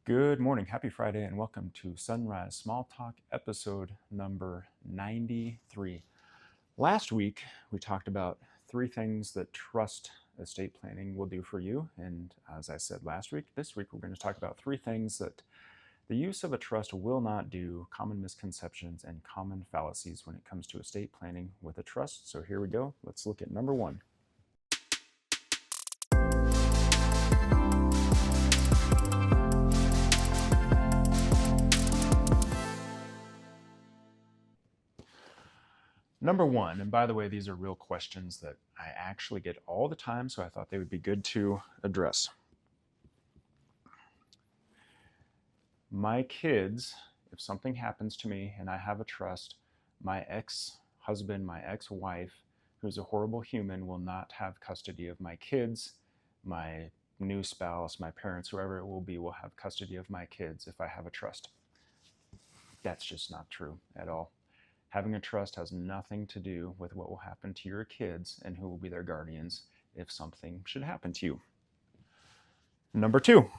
Good morning, happy Friday, and welcome to Sunrise Small Talk episode number 93. Last week, we talked about 3 things that trust estate planning will do for you. And as I said last week, this week we're going to talk about 3 things that the use of a trust will not do, common misconceptions and common fallacies when it comes to estate planning with a trust. So here we go. Let's look at number 1. Number 1, and by the way, these are real questions that I actually get all the time, so I thought they would be good to address. My kids, if something happens to me and I have a trust, my ex-husband, my ex-wife, who's a horrible human, will not have custody of my kids. My new spouse, my parents, whoever it will be, will have custody of my kids if I have a trust. That's just not true at all. Having a trust has nothing to do with what will happen to your kids and who will be their guardians if something should happen to you. Number 2,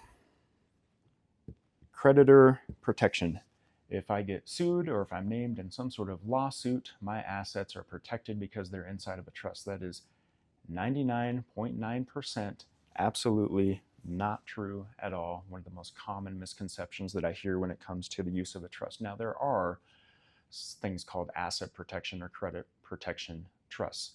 creditor protection. If I get sued or if I'm named in some sort of lawsuit, my assets are protected because they're inside of a trust. That is 99.9% absolutely not true at all. One of the most common misconceptions that I hear when it comes to the use of a trust. Now, there are things called asset protection or credit protection trusts.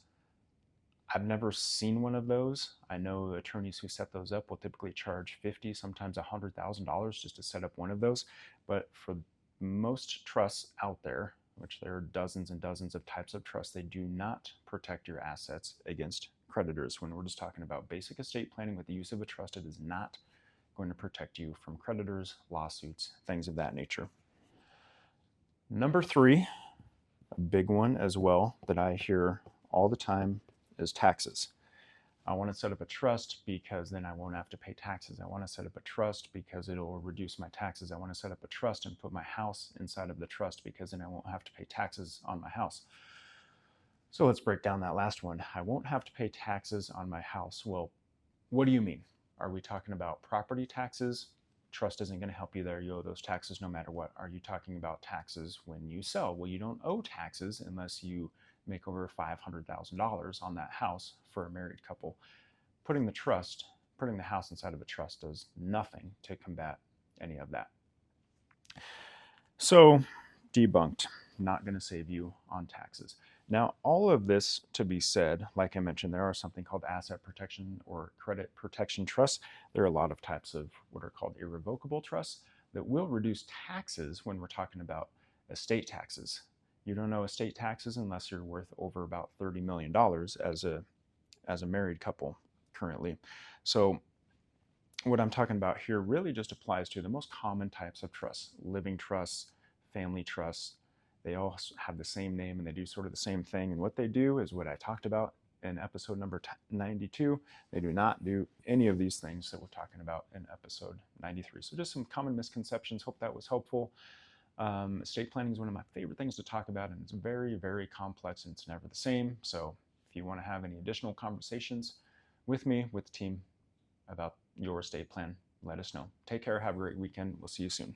I've never seen one of those. I know attorneys who set those up will typically charge $50,000, sometimes $100,000 just to set up one of those. But for most trusts out there, which there are dozens and dozens of types of trusts, they do not protect your assets against creditors. When we're just talking about basic estate planning with the use of a trust, it is not going to protect you from creditors, lawsuits, things of that nature. Number 3, a big one as well that I hear all the time, is taxes. I want to set up a trust because then I won't have to pay taxes. I want to set up a trust because it'll reduce my taxes. I want to set up a trust and put my house inside of the trust because then I won't have to pay taxes on my house. So let's break down that last one. I won't have to pay taxes on my house. Well, what do you mean? Are we talking about property taxes? Trust isn't going to help you there. You owe those taxes no matter what. Are you talking about taxes when you sell? Well, you don't owe taxes unless you make over $500,000 on that house for a married couple. Putting the house inside of a trust does nothing to combat any of that. So, debunked. Not going to save you on taxes. Now, all of this to be said, like I mentioned, there are something called asset protection or credit protection trusts. There are a lot of types of what are called irrevocable trusts that will reduce taxes when we're talking about estate taxes. You don't owe estate taxes unless you're worth over about $30 million as a married couple currently. So what I'm talking about here really just applies to the most common types of trusts: living trusts, family trusts. They all have the same name and they do sort of the same thing. And what they do is what I talked about in episode number 92. They do not do any of these things that we're talking about in episode 93. So just some common misconceptions. Hope that was helpful. Estate planning is one of my favorite things to talk about, and it's very, very complex and it's never the same. So if you want to have any additional conversations with me, with the team about your estate plan, let us know. Take care. Have a great weekend. We'll see you soon.